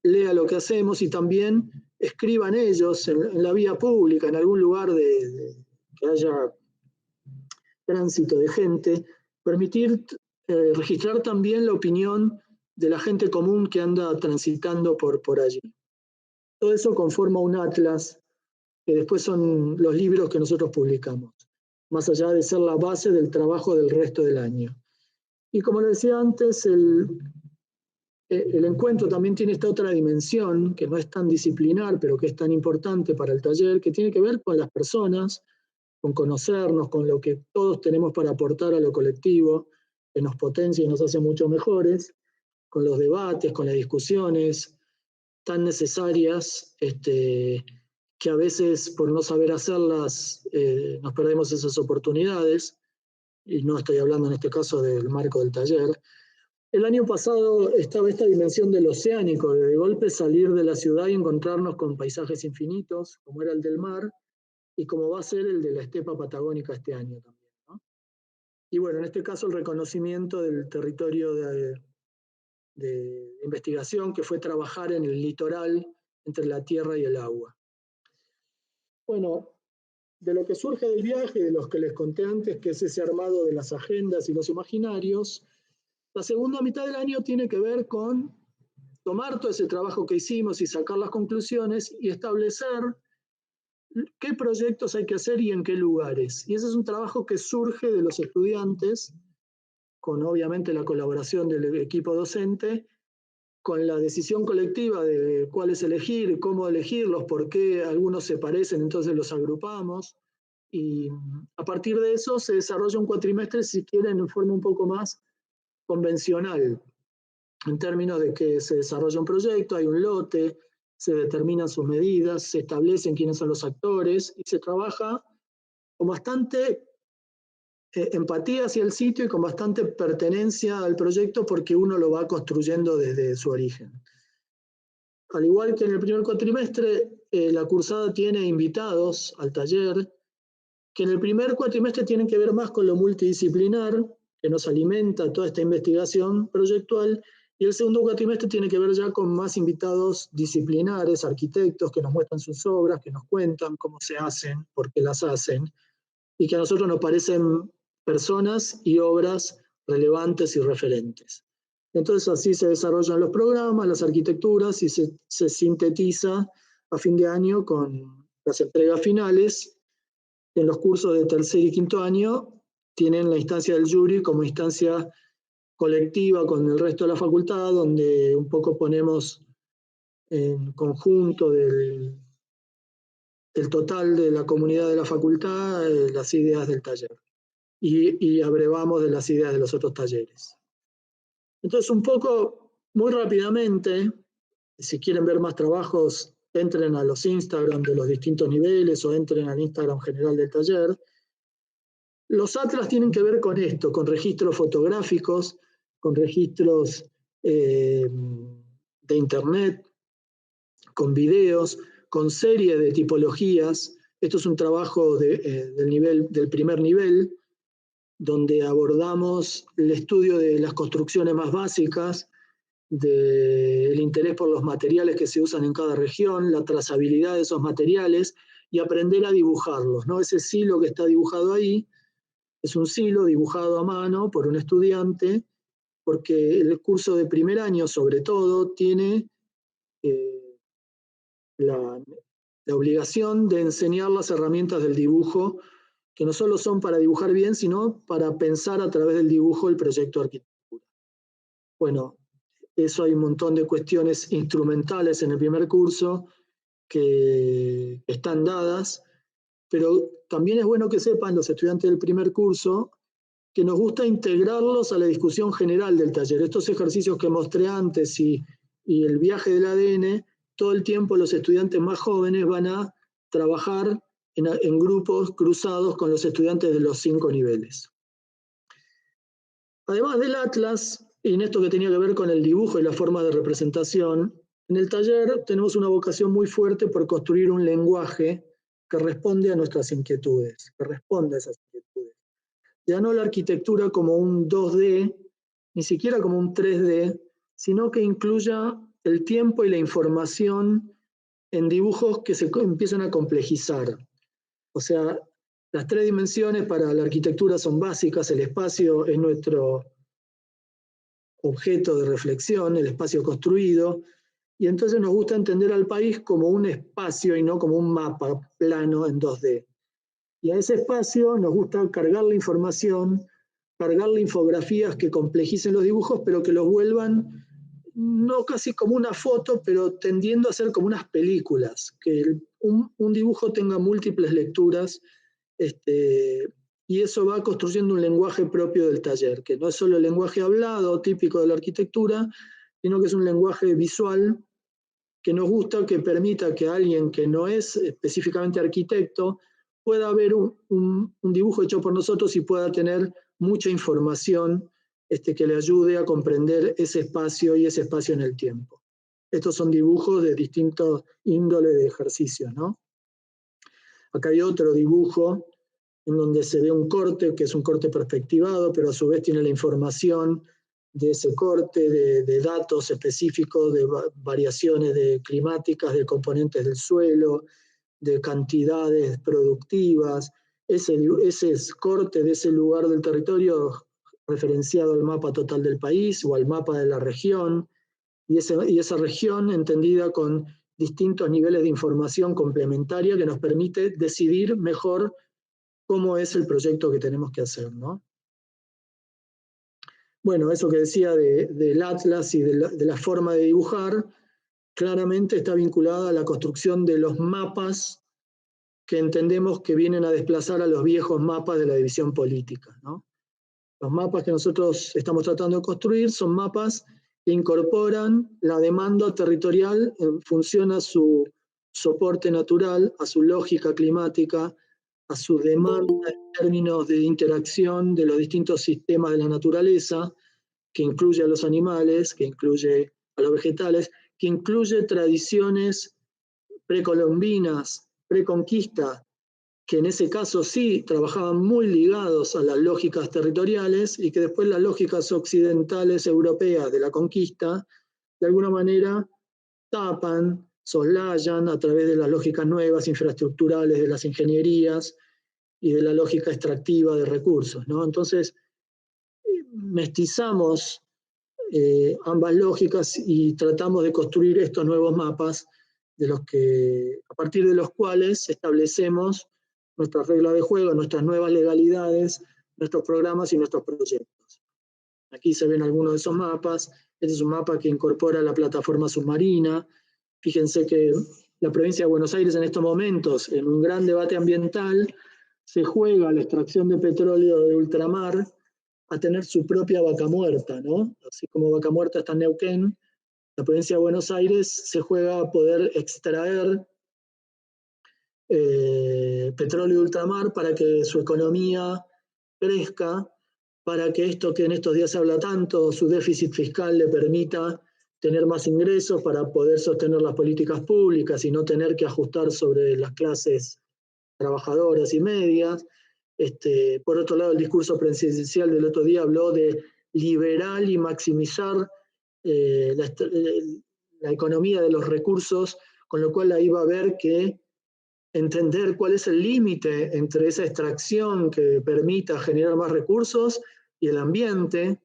lea lo que hacemos y también escriban ellos en la vía pública, en algún lugar que haya tránsito de gente, permitir registrar también la opinión de la gente común que anda transitando por allí. Todo eso conforma un atlas, que después son los libros que nosotros publicamos, más allá de ser la base del trabajo del resto del año. Y como les decía antes, el encuentro también tiene esta otra dimensión, que no es tan disciplinar, pero que es tan importante para el taller, que tiene que ver con las personas, con conocernos, con lo que todos tenemos para aportar a lo colectivo, que nos potencia y nos hace mucho mejores, con los debates, con las discusiones tan necesarias, que a veces por no saber hacerlas nos perdemos esas oportunidades, y no estoy hablando en este caso del marco del taller. El año pasado estaba esta dimensión del oceánico, de golpe salir de la ciudad y encontrarnos con paisajes infinitos, como era el del mar, y como va a ser el de la estepa patagónica este año también, ¿no? Y bueno, en este caso el reconocimiento del territorio de investigación, que fue trabajar en el litoral entre la tierra y el agua. Bueno, de lo que surge del viaje, de los que les conté antes, que es ese armado de las agendas y los imaginarios, la segunda mitad del año tiene que ver con tomar todo ese trabajo que hicimos y sacar las conclusiones y establecer qué proyectos hay que hacer y en qué lugares. Y ese es un trabajo que surge de los estudiantes, con obviamente la colaboración del equipo docente, con la decisión colectiva de cuáles elegir, cómo elegirlos, por qué algunos se parecen, entonces los agrupamos. Y a partir de eso se desarrolla un cuatrimestre, si quieren, en forma un poco más convencional, en términos de que se desarrolla un proyecto, hay un lote, se determinan sus medidas, se establecen quiénes son los actores y se trabaja con bastante empatía hacia el sitio y con bastante pertenencia al proyecto porque uno lo va construyendo desde su origen. Al igual que en el primer cuatrimestre, la cursada tiene invitados al taller, que en el primer cuatrimestre tienen que ver más con lo multidisciplinar, que nos alimenta toda esta investigación proyectual, y el segundo cuatrimestre tiene que ver ya con más invitados disciplinares, arquitectos, que nos muestran sus obras, que nos cuentan cómo se hacen, por qué las hacen, y que a nosotros nos parecen personas y obras relevantes y referentes. Entonces así se desarrollan los programas, las arquitecturas, y se sintetiza a fin de año con las entregas finales. En los cursos de tercer y quinto año tienen la instancia del jury como instancia colectiva con el resto de la facultad, donde un poco ponemos en conjunto del total de la comunidad de la facultad las ideas del taller y abrevamos de las ideas de los otros talleres. Entonces, un poco, muy rápidamente, si quieren ver más trabajos, entren a los Instagram de los distintos niveles o entren al Instagram general del taller. Los atlas tienen que ver con esto, con registros fotográficos, con registros de internet, con videos, con series de tipologías. Esto es un trabajo del primer nivel, donde abordamos el estudio de las construcciones más básicas, del interés por los materiales que se usan en cada región, la trazabilidad de esos materiales y aprender a dibujarlos, ¿no? Ese silo que está dibujado ahí es un silo dibujado a mano por un estudiante, porque el curso de primer año, sobre todo, tiene la obligación de enseñar las herramientas del dibujo, que no solo son para dibujar bien, sino para pensar a través del dibujo el proyecto de arquitectura. Bueno, eso hay un montón de cuestiones instrumentales en el primer curso que están dadas, pero también es bueno que sepan los estudiantes del primer curso que nos gusta integrarlos a la discusión general del taller. Estos ejercicios que mostré antes y el viaje del ADN, todo el tiempo los estudiantes más jóvenes van a trabajar en grupos cruzados con los estudiantes de los 5 niveles. Además del atlas, y en esto que tenía que ver con el dibujo y la forma de representación, en el taller tenemos una vocación muy fuerte por construir un lenguaje que responde a nuestras inquietudes, que responde a esas inquietudes. Ya no la arquitectura como un 2D ni siquiera como un 3D, sino que incluya el tiempo y la información en dibujos que se empiezan a complejizar. O sea, las 3 dimensiones para la arquitectura son básicas, el espacio es nuestro objeto de reflexión, el espacio construido, y entonces nos gusta entender al país como un espacio y no como un mapa plano en 2D. Y a ese espacio nos gusta cargarle información, cargarle infografías que complejicen los dibujos, pero que los vuelvan no casi como una foto, pero tendiendo a ser como unas películas, que un dibujo tenga múltiples lecturas, y eso va construyendo un lenguaje propio del taller, que no es solo el lenguaje hablado típico de la arquitectura, sino que es un lenguaje visual que nos gusta, que permita que alguien que no es específicamente arquitecto pueda ver un dibujo hecho por nosotros y pueda tener mucha información que le ayude a comprender ese espacio y ese espacio en el tiempo. Estos son dibujos de distintos índoles de ejercicios, ¿no? Acá hay otro dibujo en donde se ve un corte, que es un corte perspectivado, pero a su vez tiene la información de ese corte, de datos específicos, de variaciones climáticas, de componentes del suelo, de cantidades productivas. Ese corte de ese lugar del territorio referenciado al mapa total del país o al mapa de la región, y esa región entendida con distintos niveles de información complementaria que nos permite decidir mejor cómo es el proyecto que tenemos que hacer, ¿no? Bueno, eso que decía del atlas y de la forma de dibujar, claramente está vinculada a la construcción de los mapas que entendemos que vienen a desplazar a los viejos mapas de la división política, ¿no? Los mapas que nosotros estamos tratando de construir son mapas que incorporan la demanda territorial en función a su soporte natural, a su lógica climática, a su demanda en términos de interacción de los distintos sistemas de la naturaleza, que incluye a los animales, que incluye a los vegetales, que incluye tradiciones precolombinas, preconquista, que en ese caso sí trabajaban muy ligados a las lógicas territoriales y que después las lógicas occidentales europeas de la conquista, de alguna manera tapan, soslayan a través de las lógicas nuevas, infraestructurales, de las ingenierías y de la lógica extractiva de recursos, ¿no? Entonces, mestizamos ambas lógicas y tratamos de construir estos nuevos mapas a partir de los cuales establecemos nuestras reglas de juego, nuestras nuevas legalidades, nuestros programas y nuestros proyectos. Aquí se ven algunos de esos mapas. Este es un mapa que incorpora la plataforma submarina. Fíjense que la provincia de Buenos Aires en estos momentos, en un gran debate ambiental, se juega la extracción de petróleo de ultramar a tener su propia vaca muerta, ¿no? Así como Vaca Muerta está en Neuquén, la provincia de Buenos Aires se juega a poder extraer petróleo de ultramar para que su economía crezca, para que esto que en estos días se habla tanto, su déficit fiscal le permita tener más ingresos para poder sostener las políticas públicas y no tener que ajustar sobre las clases trabajadoras y medias. Por otro lado, el discurso presidencial del otro día habló de liberar y maximizar la economía de los recursos, con lo cual ahí va a haber que entender cuál es el límite entre esa extracción que permita generar más recursos y el ambiente,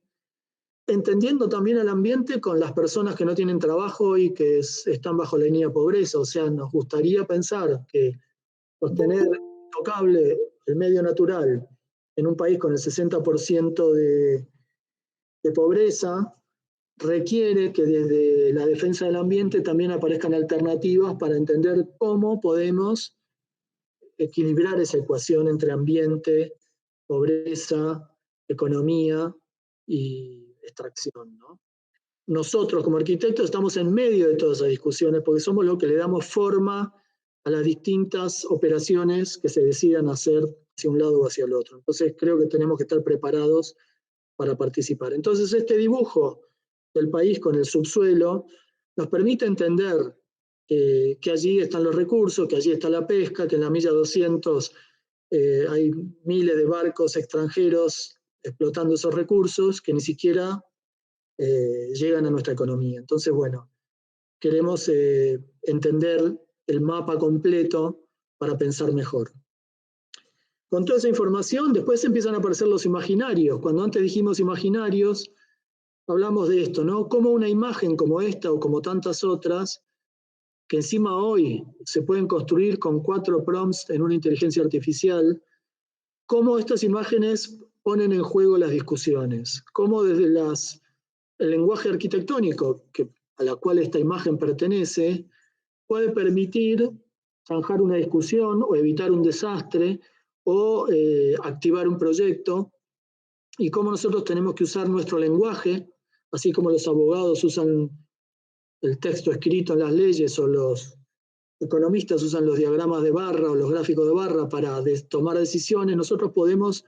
entendiendo también el ambiente con las personas que no tienen trabajo y que están bajo la línea de pobreza. O sea, nos gustaría pensar que sostener intocable el medio natural en un país con el 60% de pobreza requiere que desde la defensa del ambiente también aparezcan alternativas para entender cómo podemos equilibrar esa ecuación entre ambiente, pobreza, economía y extracción, ¿no? Nosotros como arquitectos estamos en medio de todas esas discusiones porque somos los que le damos forma a las distintas operaciones que se decidan hacer hacia un lado o hacia el otro. Entonces creo que tenemos que estar preparados para participar. Entonces este dibujo del país con el subsuelo nos permite entender que allí están los recursos, que allí está la pesca, que en la milla 200 hay miles de barcos extranjeros explotando esos recursos, que ni siquiera llegan a nuestra economía. Entonces, bueno, queremos entender el mapa completo para pensar mejor. Con toda esa información, después empiezan a aparecer los imaginarios. Cuando antes dijimos imaginarios, hablamos de esto, ¿no? Cómo una imagen como esta o como tantas otras, que encima hoy se pueden construir con 4 prompts en una inteligencia artificial, cómo estas imágenes ponen en juego las discusiones, cómo desde el lenguaje arquitectónico a la cual esta imagen pertenece, puede permitir zanjar una discusión o evitar un desastre o activar un proyecto, y cómo nosotros tenemos que usar nuestro lenguaje, así como los abogados usan el texto escrito en las leyes o los economistas usan los diagramas de barra o los gráficos de barra para tomar decisiones, nosotros podemos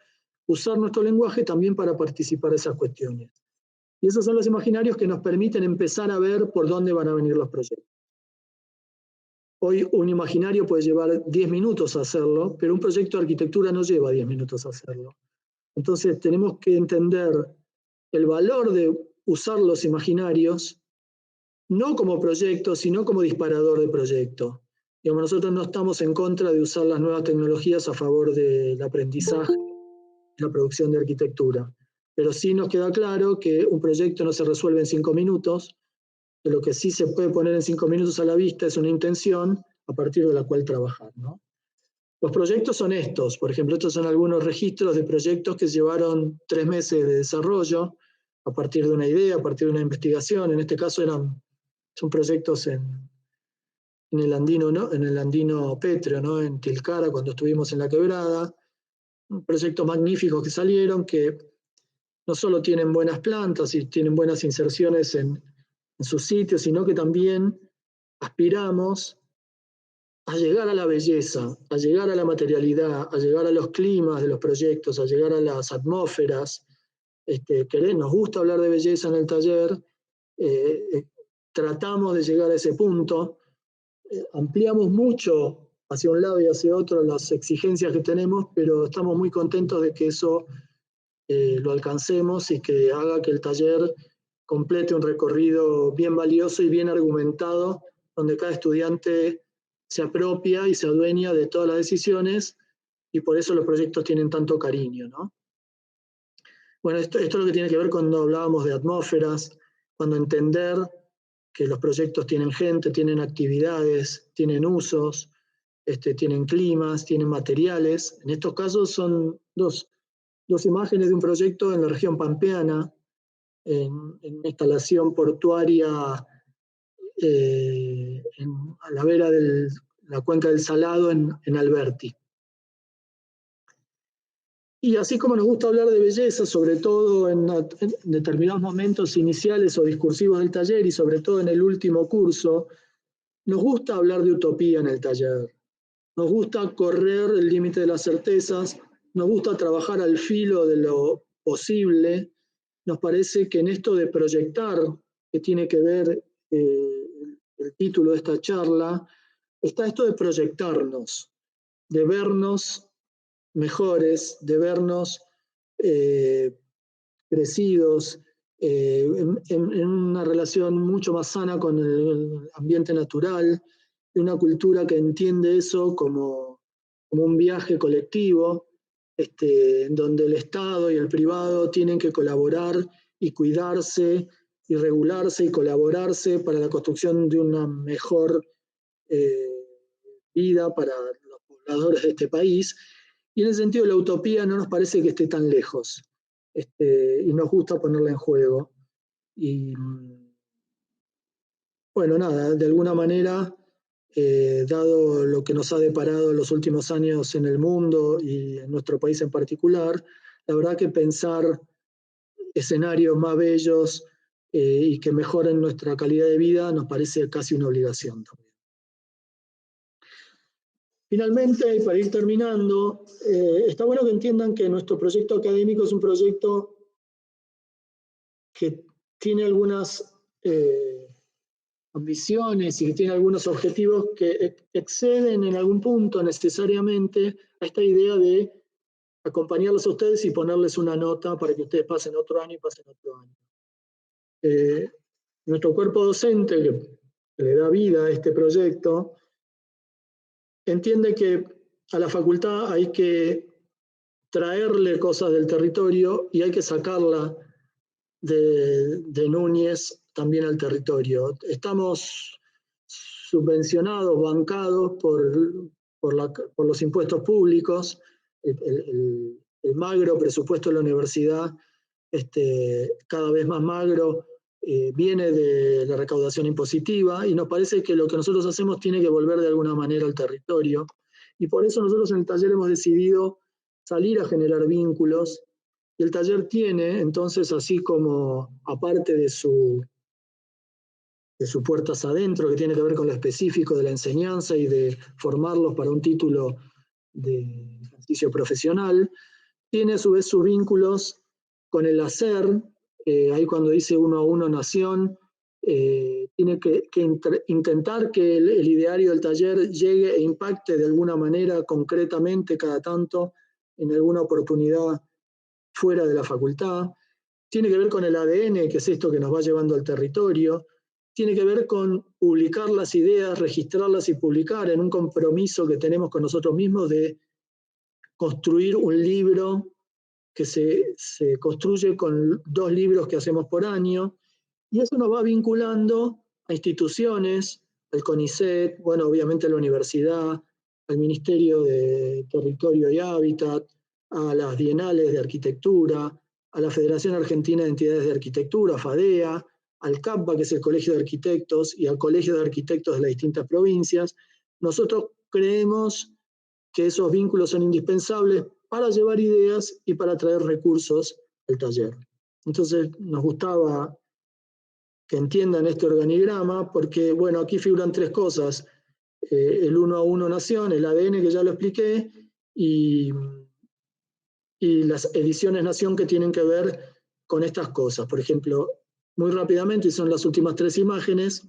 usar nuestro lenguaje también para participar de esas cuestiones. Y esos son los imaginarios que nos permiten empezar a ver por dónde van a venir los proyectos. Hoy un imaginario puede llevar 10 minutos a hacerlo, pero un proyecto de arquitectura no lleva 10 minutos a hacerlo. Entonces tenemos que entender el valor de usar los imaginarios, no como proyecto, sino como disparador de proyecto. Digamos, nosotros no estamos en contra de usar las nuevas tecnologías a favor del aprendizaje y la producción de arquitectura. Pero sí nos queda claro que un proyecto no se resuelve en 5 minutos, que lo que sí se puede poner en 5 minutos a la vista es una intención a partir de la cual trabajar, ¿no? Los proyectos son estos, por ejemplo, estos son algunos registros de proyectos que llevaron 3 meses de desarrollo a partir de una idea, a partir de una investigación. En este caso son proyectos en el andino, ¿no? En el andino pétreo, ¿no? En Tilcara, cuando estuvimos en la quebrada. Proyectos magníficos que salieron, que no solo tienen buenas plantas y tienen buenas inserciones en sus sitios, sino que también aspiramos a llegar a la belleza, a llegar a la materialidad, a llegar a los climas de los proyectos, a llegar a las atmósferas. Nos gusta hablar de belleza en el taller, tratamos de llegar a ese punto, ampliamos mucho hacia un lado y hacia otro las exigencias que tenemos, pero estamos muy contentos de que eso lo alcancemos y que haga que el taller complete un recorrido bien valioso y bien argumentado, donde cada estudiante se apropia y se adueña de todas las decisiones, y por eso los proyectos tienen tanto cariño, ¿no? Bueno, esto es lo que tiene que ver cuando hablábamos de atmósferas, cuando entender que los proyectos tienen gente, tienen actividades, tienen usos, tienen climas, tienen materiales. En estos casos son dos imágenes de un proyecto en la región pampeana, en una instalación portuaria a la vera de la cuenca del Salado en Alberti. Y así como nos gusta hablar de belleza, sobre todo en determinados momentos iniciales o discursivos del taller y sobre todo en el último curso, nos gusta hablar de utopía en el taller. Nos gusta correr el límite de las certezas, nos gusta trabajar al filo de lo posible. Nos parece que en esto de proyectar, que tiene que ver el título de esta charla, está esto de proyectarnos, de vernos mejores, de vernos crecidos, en una relación mucho más sana con el ambiente natural, de una cultura que entiende eso como un viaje colectivo, en donde el Estado y el privado tienen que colaborar y cuidarse y regularse y colaborarse para la construcción de una mejor vida para los pobladores de este país. Y en ese sentido la utopía no nos parece que esté tan lejos, y nos gusta ponerla en juego. Y bueno, nada, de alguna manera, dado lo que nos ha deparado en los últimos años en el mundo y en nuestro país en particular, la verdad que pensar escenarios más bellos y que mejoren nuestra calidad de vida nos parece casi una obligación también. Finalmente, y para ir terminando, está bueno que entiendan que nuestro proyecto académico es un proyecto que tiene algunas ambiciones y que tiene algunos objetivos que exceden en algún punto necesariamente a esta idea de acompañarlos a ustedes y ponerles una nota para que ustedes pasen otro año y pasen otro año. Nuestro cuerpo docente, que le da vida a este proyecto, entiende que a la facultad hay que traerle cosas del territorio y hay que sacarla de Núñez también al territorio. Estamos subvencionados, bancados por los impuestos públicos, el magro presupuesto de la universidad, cada vez más magro, viene de la recaudación impositiva, y nos parece que lo que nosotros hacemos tiene que volver de alguna manera al territorio, y por eso nosotros en el taller hemos decidido salir a generar vínculos. Y el taller tiene, entonces, así como aparte de su puertas adentro, que tiene que ver con lo específico de la enseñanza y de formarlos para un título de ejercicio profesional, tiene a su vez sus vínculos con el hacer. Ahí cuando dice 1 a 1 nación, tiene que intentar que el ideario del taller llegue e impacte de alguna manera concretamente cada tanto en alguna oportunidad fuera de la facultad. Tiene que ver con el ADN, que es esto que nos va llevando al territorio. Tiene que ver con publicar las ideas, registrarlas y publicar en un compromiso que tenemos con nosotros mismos de construir un libro que se construye con 2 libros que hacemos por año, y eso nos va vinculando a instituciones, al CONICET, bueno, obviamente a la universidad, al Ministerio de Territorio y Hábitat, a las bienales de arquitectura, a la Federación Argentina de Entidades de Arquitectura, FADEA, al CAPA, que es el Colegio de Arquitectos, y al Colegio de Arquitectos de las distintas provincias. Nosotros creemos que esos vínculos son indispensables para llevar ideas y para traer recursos al taller. Entonces nos gustaba que entiendan este organigrama, porque bueno, aquí figuran 3 cosas: el 1 a 1 nación, el ADN, que ya lo expliqué, y las ediciones nación, que tienen que ver con estas cosas. Por ejemplo, muy rápidamente, y son las últimas 3 imágenes,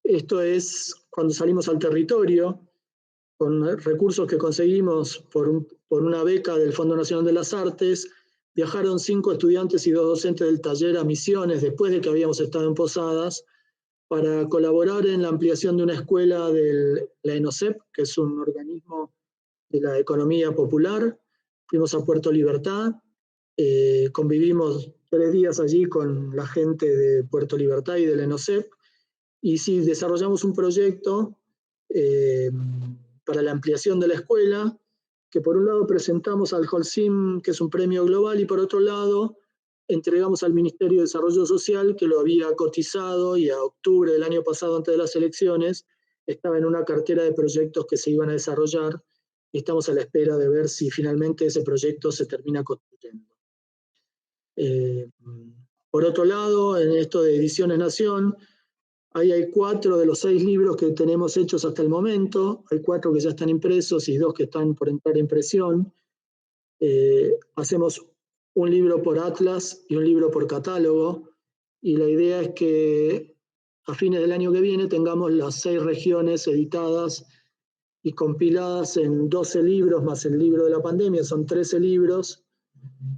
esto es cuando salimos al territorio, con recursos que conseguimos por una beca del Fondo Nacional de las Artes. Viajaron 5 estudiantes y 2 docentes del taller a Misiones, después de que habíamos estado en Posadas, para colaborar en la ampliación de una escuela de la ENOCEP, que es un organismo de la economía popular. Fuimos a Puerto Libertad, convivimos 3 días allí con la gente de Puerto Libertad y de la ENOCEP, y sí, desarrollamos un proyecto para la ampliación de la escuela, que por un lado presentamos al Holcim, que es un premio global, y por otro lado entregamos al Ministerio de Desarrollo Social, que lo había cotizado, y a octubre del año pasado, antes de las elecciones, estaba en una cartera de proyectos que se iban a desarrollar, y estamos a la espera de ver si finalmente ese proyecto se termina construyendo. Por otro lado, en esto de Ediciones Nación, ahí hay 4 de los 6 libros que tenemos hechos hasta el momento. Hay 4 que ya están impresos y 2 que están por entrar en impresión. Hacemos un libro por atlas y un libro por catálogo, y la idea es que a fines del año que viene tengamos las 6 regiones editadas y compiladas en 12 libros, más el libro de la pandemia, son 13 libros,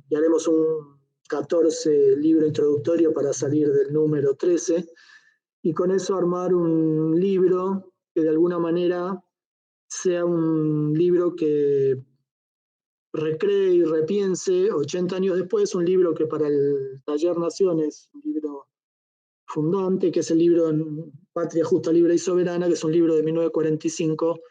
y haremos un 14 libro introductorio para salir del número 13, y con eso armar un libro que de alguna manera sea un libro que recree y repiense 80 años después, un libro que para el Taller Nación es un libro fundante, que es el libro Patria Justa, Libre y Soberana, que es un libro de 1945,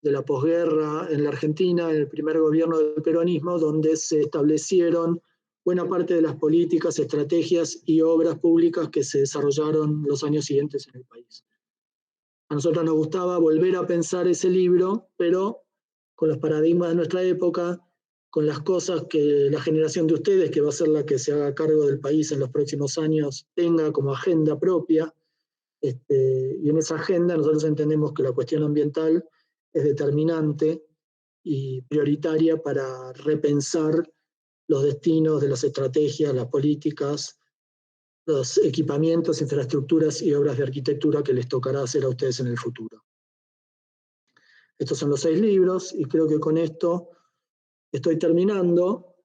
de la posguerra en la Argentina, en el primer gobierno del peronismo, donde se establecieron buena parte de las políticas, estrategias y obras públicas que se desarrollaron los años siguientes en el país. A nosotros nos gustaba volver a pensar ese libro, pero con los paradigmas de nuestra época, con las cosas que la generación de ustedes, que va a ser la que se haga cargo del país en los próximos años, tenga como agenda propia. Y en esa agenda nosotros entendemos que la cuestión ambiental es determinante y prioritaria para repensar los destinos de las estrategias, las políticas, los equipamientos, infraestructuras y obras de arquitectura que les tocará hacer a ustedes en el futuro. Estos son los 6 libros, y creo que con esto estoy terminando.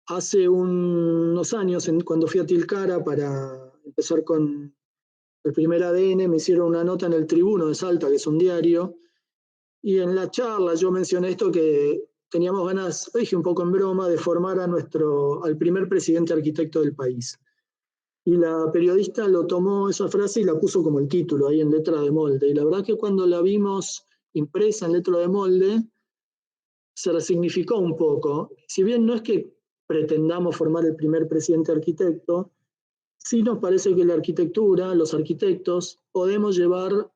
Hace unos años, cuando fui a Tilcara para empezar con el primer ADN, me hicieron una nota en el Tribuno de Salta, que es un diario, y en la charla yo mencioné esto, que teníamos ganas, dije un poco en broma, de formar al primer presidente arquitecto del país. Y la periodista lo tomó esa frase y la puso como el título, ahí en letra de molde. Y la verdad que cuando la vimos impresa en letra de molde, se resignificó un poco. Si bien no es que pretendamos formar el primer presidente arquitecto, sí nos parece que la arquitectura, los arquitectos, podemos llevar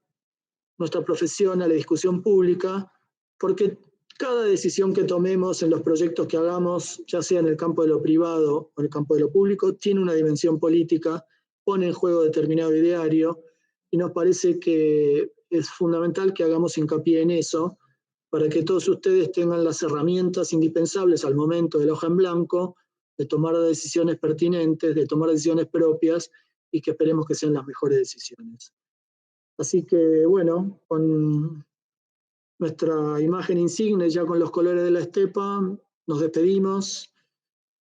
nuestra profesión a la discusión pública, porque cada decisión que tomemos en los proyectos que hagamos, ya sea en el campo de lo privado o en el campo de lo público, tiene una dimensión política, pone en juego determinado ideario, y nos parece que es fundamental que hagamos hincapié en eso, para que todos ustedes tengan las herramientas indispensables al momento de la hoja en blanco, de tomar decisiones pertinentes, de tomar decisiones propias, y que esperemos que sean las mejores decisiones. Así que bueno, con nuestra imagen insigne, ya con los colores de la estepa, nos despedimos.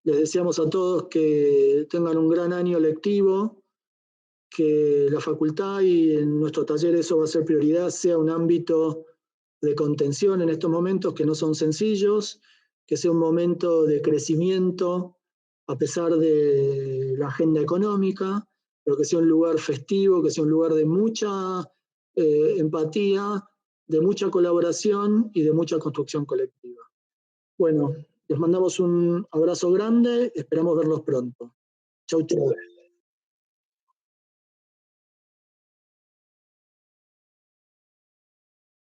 Les deseamos a todos que tengan un gran año lectivo, que la facultad y en nuestro taller eso va a ser prioridad, sea un ámbito de contención en estos momentos que no son sencillos, que sea un momento de crecimiento a pesar de la agenda económica, pero que sea un lugar festivo, que sea un lugar de mucha empatía, de mucha colaboración y de mucha construcción colectiva. Bueno, les mandamos un abrazo grande, esperamos verlos pronto. Chau, chau.